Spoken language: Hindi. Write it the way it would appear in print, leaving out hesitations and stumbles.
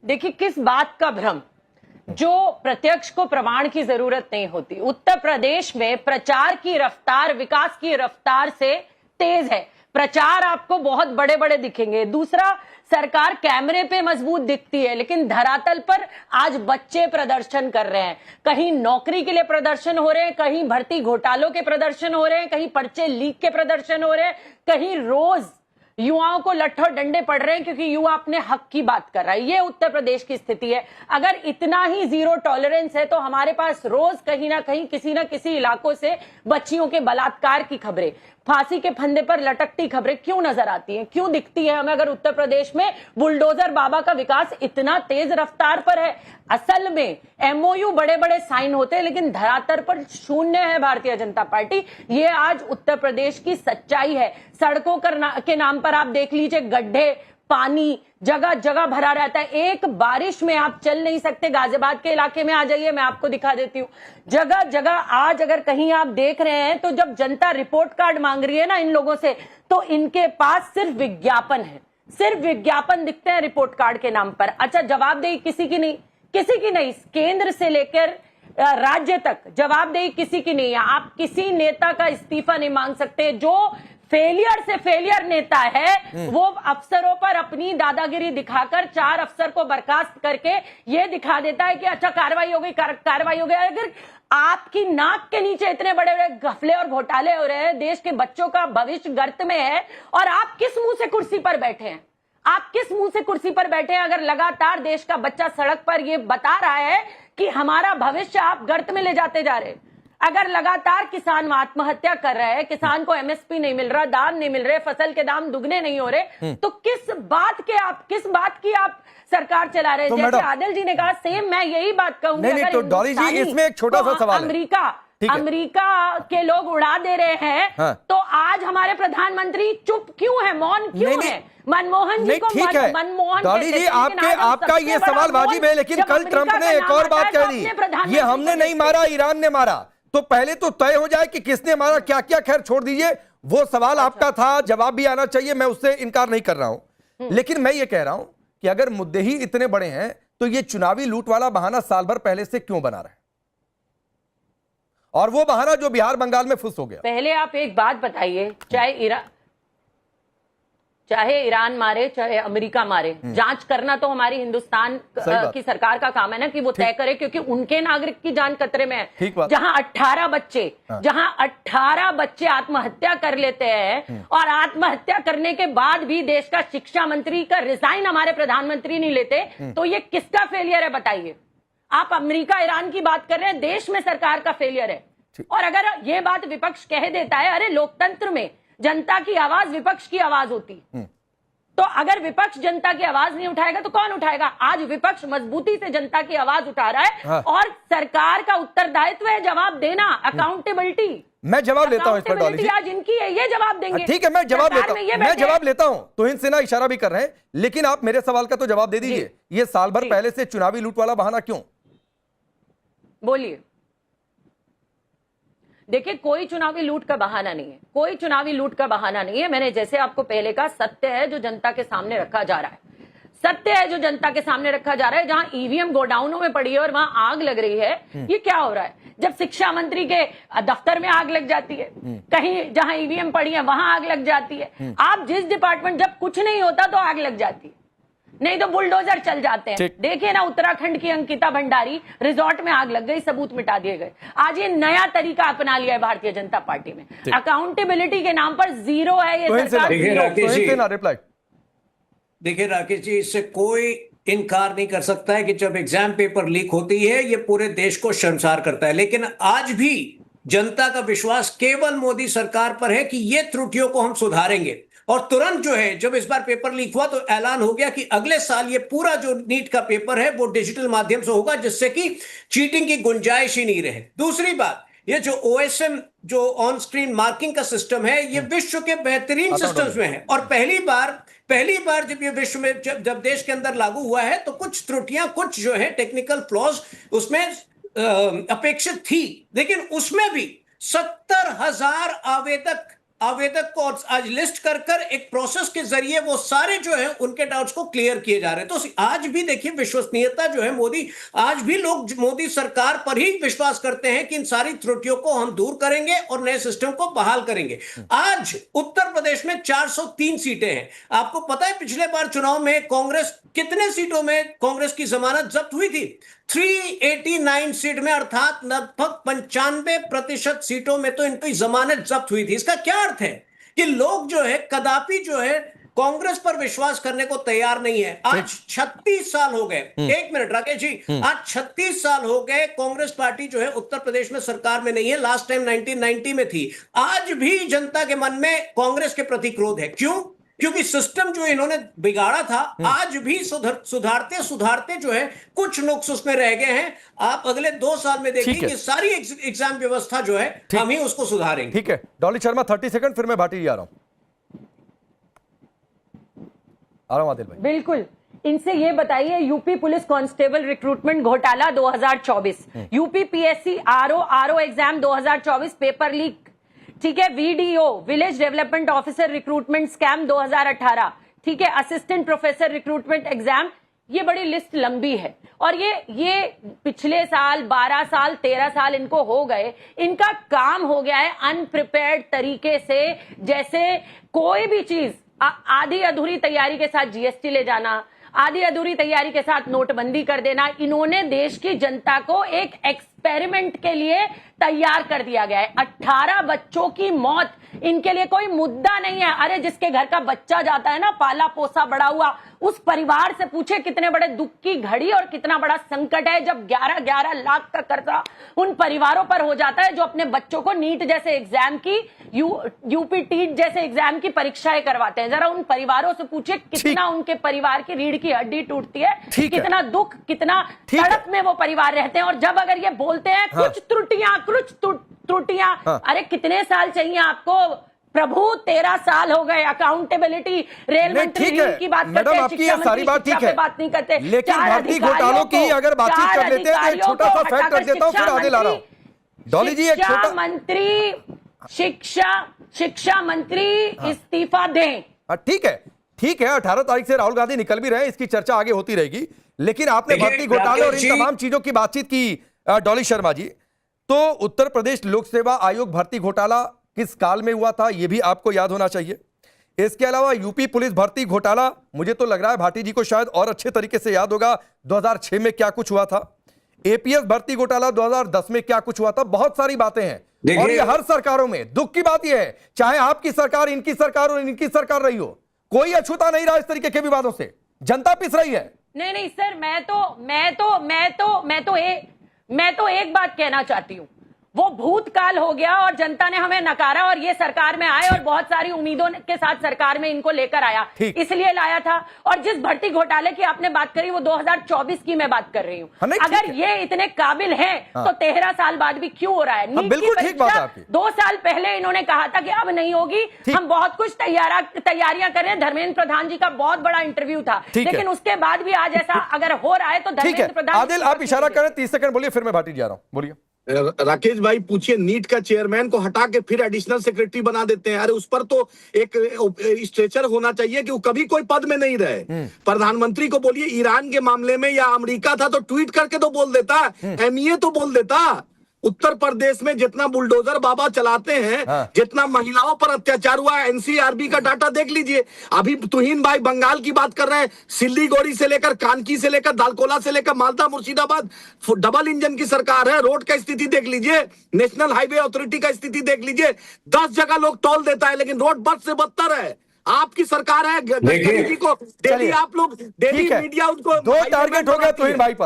देखिए, किस बात का भ्रम, जो प्रत्यक्ष को प्रमाण की जरूरत नहीं होती। उत्तर प्रदेश में प्रचार की रफ्तार विकास की रफ्तार से तेज है। प्रचार आपको बहुत बड़े बड़े दिखेंगे। दूसरा, सरकार कैमरे पे मजबूत दिखती है, लेकिन धरातल पर आज बच्चे प्रदर्शन कर रहे हैं। कहीं नौकरी के लिए प्रदर्शन हो रहे हैं, कहीं भर्ती घोटालों के प्रदर्शन हो रहे हैं, कहीं पर्चे लीक के प्रदर्शन हो रहे हैं, कहीं रोज युवाओं को लट्ठों डंडे पड़ रहे हैं क्योंकि युवा अपने हक की बात कर रहा है। ये उत्तर प्रदेश की स्थिति है। अगर इतना ही जीरो टॉलरेंस है तो हमारे पास रोज कहीं ना कहीं किसी ना किसी इलाकों से बच्चियों के बलात्कार की खबरें, फांसी के फंदे पर लटकती खबरें क्यों नजर आती हैं, क्यों दिखती है हमें? अगर उत्तर प्रदेश में बुलडोजर बाबा का विकास इतना तेज रफ्तार पर है। असल में एमओयू बड़े बड़े साइन होते हैं, लेकिन धरातल पर शून्य है भारतीय जनता पार्टी। ये आज उत्तर प्रदेश की सच्चाई है। सड़कों के नाम पर आप देख लीजिए, गड्ढे, पानी जगह जगह भरा रहता है। एक बारिश में आप चल नहीं सकते। गाजियाबाद के इलाके में आ जाइए, मैं आपको दिखा देती हूँ। जगह जगह आज अगर कहीं आप देख रहे हैं तो जब जनता रिपोर्ट कार्ड मांग रही है ना इन लोगों से, तो इनके पास सिर्फ विज्ञापन है, सिर्फ विज्ञापन दिखते हैं रिपोर्ट कार्ड के नाम पर। अच्छा, जवाबदेही किसी की नहीं, किसी की नहीं। केंद्र से लेकर राज्य तक जवाबदेही किसी की नहीं है। आप किसी नेता का इस्तीफा नहीं मांग सकते। जो फेलियर से फेलियर नेता है वो अफसरों पर अपनी दादागिरी दिखाकर 4 अफसर को बर्खास्त करके ये दिखा देता है कि अच्छा कार्रवाई हो गई, कार्रवाई हो गई। अगर आपकी नाक के नीचे इतने बड़े बड़े घपले और घोटाले हो रहे हैं, देश के बच्चों का भविष्य गर्त में है, और आप किस मुंह से कुर्सी पर बैठे हैं? आप किस मुंह से कुर्सी पर बैठे हैं? अगर लगातार देश का बच्चा सड़क पर ये बता रहा है कि हमारा भविष्य आप गर्त में ले जाते जा रहे हैं, अगर लगातार किसान आत्महत्या कर रहे हैं, किसान को एमएसपी नहीं मिल रहा, दाम नहीं मिल रहे, फसल के दाम दुगने नहीं हो रहे, तो किस बात की आप सरकार चला रहे हैं? तो जैसे आदिल जी ने कहा, सेम मैं यही बात कहूंगी। नहीं, तो डॉली जी, इसमें एक छोटा सा सवाल है। अमेरिका के लोग उड़ा दे रहे हैं, हाँ। तो आज हमारे प्रधानमंत्री चुप क्यों है, मौन क्यों है? मनमोहन जी को मनमोहन डॉली जी, आपका ये सवाल वाजिब है, लेकिन कल ट्रंप ने एक और बात कह दी, ये हमने नहीं मारा, ईरान ने मारा। तो पहले तो तय हो जाए कि किसने मारा, क्या क्या। खैर छोड़ दीजिए, वो सवाल आपका था, जवाब भी आना चाहिए, मैं उससे इनकार नहीं कर रहा हूं। लेकिन मैं ये कह रहा हूं कि अगर मुद्दे ही इतने बड़े हैं तो ये चुनावी लूट वाला बहाना साल भर पहले से क्यों बना रहे हैं, और वो बहाना जो बिहार बंगाल में फुस हो गया? पहले आप एक बात बताइए, चाहे ईरान मारे चाहे अमेरिका मारे, जांच करना तो हमारी हिंदुस्तान की सरकार का काम है ना, कि वो तय करे, क्योंकि उनके नागरिक की जान खतरे में है। जहां 18 बच्चे आत्महत्या कर लेते हैं, और आत्महत्या करने के बाद भी देश का शिक्षा मंत्री का रिजाइन हमारे प्रधानमंत्री नहीं लेते, तो ये किसका फेलियर है बताइए? आप अमेरिका ईरान की बात कर रहे हैं, देश में सरकार का फेलियर है। और अगर ये बात विपक्ष कह देता है, अरे लोकतंत्र में जनता की आवाज विपक्ष की आवाज होती, तो अगर विपक्ष जनता की आवाज नहीं उठाएगा तो कौन उठाएगा? आज विपक्ष मजबूती से जनता की आवाज उठा रहा है, हाँ। और सरकार का उत्तरदायित्व है जवाब देना, अकाउंटेबिलिटी। मैं जवाब लेता हूं इस पर डॉली जी, आज इनकी है, ये जवाब देंगे। ठीक है, मैं जवाब लेता हूं। तोहिन सिन्हा इशारा भी कर रहे हैं, लेकिन आप मेरे सवाल का तो जवाब दे दीजिए। ये साल भर पहले से चुनावी लूट वाला बहाना क्यों? बोलिए। देखिए, कोई चुनावी लूट का बहाना नहीं है, कोई चुनावी लूट का बहाना नहीं है। मैंने जैसे आपको पहले कहा, सत्य है जो जनता के सामने रखा जा रहा है, सत्य है जो जनता के सामने रखा जा रहा है। जहां ईवीएम गोडाउनों में पड़ी है और वहां आग लग रही है, ये क्या हो रहा है? जब शिक्षा मंत्री के दफ्तर में आग लग जाती है, कहीं जहां ईवीएम पड़ी है वहां आग लग जाती है। आप जिस डिपार्टमेंट, जब कुछ नहीं होता तो आग लग जाती है, नहीं तो बुलडोजर चल जाते हैं। देखिए ना, उत्तराखंड की अंकिता भंडारी, रिजॉर्ट में आग लग गई, सबूत मिटा दिए गए। आज ये नया तरीका अपना लिया है भारतीय जनता पार्टी में, अकाउंटेबिलिटी के नाम पर जीरो है ये सरकार। देखिए राकेश जी, इससे कोई इनकार नहीं कर सकता है कि जब एग्जाम पेपर लीक होती है, ये पूरे देश को शर्मसार करता है। लेकिन आज भी जनता का विश्वास केवल मोदी सरकार पर है कि ये त्रुटियों को हम सुधारेंगे। और तुरंत जो है, जब इस बार पेपर लीक हुआ तो ऐलान हो गया कि अगले साल ये पूरा जो नीट का पेपर है वो डिजिटल माध्यम से होगा, जिससे कि चीटिंग की गुंजाइश ही नहीं रहे। दूसरी बात, ये जो OSM जो ऑन स्क्रीन मार्किंग का सिस्टम है, ये विश्व के बेहतरीन सिस्टम्स में है, और पहली बार जब ये विश्व में जब देश के अंदर लागू हुआ है, तो कुछ त्रुटियां, कुछ जो है टेक्निकल फ्लॉज उसमें अपेक्षित थी, लेकिन उसमें भी 70,000 आवेदक आवेदक को आज लिस्ट कर कर एक प्रोसेस के जरिए वो सारे जो है उनके डाउट्स को क्लियर किए जा रहे हैं। तो आज भी देखिए विश्वसनीयता जो है मोदी, आज भी लोग मोदी सरकार पर ही विश्वास करते हैं कि इन सारी त्रुटियों को हम दूर करेंगे और नए सिस्टम को बहाल करेंगे। आज उत्तर प्रदेश में 403 सीटें हैं। आपको पता है पिछले बार चुनाव में कांग्रेस कितने सीटों में कांग्रेस की जमानत जब्त हुई थी? 389 सीट में, अर्थात लगभग 95% सीटों में तो इनकी जमानत जब्त हुई थी। इसका क्या अर्थ है कि लोग जो है कदापि जो है कांग्रेस पर विश्वास करने को तैयार नहीं है। आज 36 साल हो गए, एक मिनट राकेश जी, आज 36 साल हो गए कांग्रेस पार्टी जो है उत्तर प्रदेश में सरकार में नहीं है। लास्ट टाइम 1990 में थी। आज भी जनता के मन में कांग्रेस के प्रति क्रोध है। क्यों? क्योंकि सिस्टम जो इन्होंने बिगाड़ा था आज भी सुधारते सुधारते जो है कुछ नुक्स उसमें रह गए हैं। आप अगले 2 साल में देखिए कि सारी एग्जाम व्यवस्था जो है हम ही उसको सुधारेंगे। ठीक है डॉली शर्मा 30 सेकंड, फिर मैं भाटी जी आ रहा हूं आदिल भाई। बिल्कुल, इनसे ये बताइए, यूपी पुलिस कांस्टेबल रिक्रूटमेंट घोटाला 2024, UP PSC RO exam 2024 paper leak, ठीक है, video village development officer recruitment scam 2018, ठीक है, असिस्टेंट प्रोफेसर रिक्रूटमेंट एग्जाम। ये बड़ी लिस्ट लंबी है और ये पिछले साल 12 साल 13 साल इनको हो गए। इनका काम हो गया है अनप्रिपेयर्ड तरीके से, जैसे कोई भी चीज आधी अधूरी तैयारी के साथ जीएसटी ले जाना, आधी अधूरी तैयारी के साथ नोटबंदी कर देना। इन्होंने देश की जनता को एक एक्सपेरिमेंट के लिए तैयार कर दिया गया है। 18 बच्चों की मौत इनके लिए कोई मुद्दा नहीं है। अरे जिसके घर का बच्चा जाता है ना पाला पोसा बड़ा हुआ, उस परिवार से पूछे कितने बड़े दुख की घड़ी और कितना बड़ा संकट है जब 11-11 लाख का कर्जा उन परिवारों पर हो जाता है जो अपने बच्चों को नीट जैसे एग्जाम की, यूपी टीट जैसे एग्जाम की परीक्षाएं करवाते हैं। जरा उन परिवारों से पूछे कितना उनके परिवार की रीढ़ की हड्डी टूटती है, कितना दुख, कितना तड़प में वो परिवार रहते हैं। और जब अगर ये बोलते हैं कुछ त्रुटियां, अरे कितने साल चाहिए आपको प्रभु? 13 साल हो गए। अकाउंटेबिलिटी रेल मंत्री की बात करते हैं, आपकी ये सारी बात ठीक है, बात नहीं करते। लेकिन भर्ती घोटालों की अगर बातचीत कर लेते हैं तो एक छोटा सा फैक्ट कर देता हूं, फिर आगे ला रहा हूं। डॉली जी, एक छोटा मंत्री शिक्षा मंत्री इस्तीफा दें। ठीक है 18 तारीख से राहुल गांधी निकल भी रहे हैं, इसकी चर्चा आगे होती रहेगी। लेकिन आपने भर्ती घोटाले और इन तमाम चीजों की बातचीत की डॉली शर्मा जी, तो उत्तर प्रदेश लोक सेवा आयोग भर्ती घोटाला किस काल में हुआ था यह भी आपको याद होना चाहिए। इसके अलावा यूपी पुलिस भर्ती घोटाला, मुझे तो लग रहा है भाटी जी को शायद और अच्छे तरीके से याद होगा 2006 में क्या कुछ हुआ था। एपीएस भर्ती घोटाला 2010 में क्या कुछ हुआ था। बहुत सारी बातें हैं और ये हर सरकारों में। दुख की बात यह है, चाहे आपकी सरकार, इनकी सरकार और इनकी सरकार रही हो, कोई अछूता नहीं रहा इस तरीके के विवादों से। जनता पिस रही है। नहीं सर, मैं तो एक बात कहना चाहती हूं, वो भूतकाल हो गया और जनता ने हमें नकारा और ये सरकार में आए और बहुत सारी उम्मीदों के साथ सरकार में इनको लेकर आया, इसलिए लाया था। और जिस भर्ती घोटाले की आपने बात करी वो 2024 की मैं बात कर रही हूं। अगर ये इतने काबिल हैं तो 13 साल बाद भी क्यों हो रहा है? नीट की परीक्षा 2 साल पहले इन्होंने कहा था कि अब नहीं होगी, हम बहुत कुछ तैयारियां कर रहे हैं। धर्मेंद्र प्रधान जी का बहुत बड़ा इंटरव्यू था, लेकिन उसके बाद भी आज ऐसा अगर हो रहा है तो धर्मेंद्र प्रधान। आदिल, आप इशारा करें, 30 सेकंड बोलिए, फिर मैं भाटी जा रहा हूं। बोलिए राकेश भाई, पूछिए नीट का चेयरमैन को हटा के फिर एडिशनल सेक्रेटरी बना देते हैं। अरे उस पर तो एक स्ट्रेचर होना चाहिए कि वो कभी कोई पद में नहीं रहे। प्रधानमंत्री को बोलिए ईरान के मामले में या अमेरिका था तो ट्वीट करके तो बोल देता, एमईए तो बोल देता। उत्तर प्रदेश में जितना बुलडोजर बाबा चलाते हैं, जितना महिलाओं पर अत्याचार हुआ है, एनसीआरबी का डाटा देख लीजिए। अभी तुहिन भाई बंगाल की बात कर रहे हैं, सिल्लीगुड़ी से लेकर कानकी से लेकर दालकोला से लेकर मालदा मुर्शिदाबाद डबल इंजन की सरकार है। रोड का स्थिति देख लीजिए, नेशनल हाईवे अथॉरिटी का स्थिति देख लीजिए। 10 जगह लोग टोल देता है लेकिन रोड बद से बदतर है। आपकी सरकार है, गडकरी जी को डेली आप लोग डेली मीडिया उनको 2 टारगेट हो गया तुहिन भाई पर।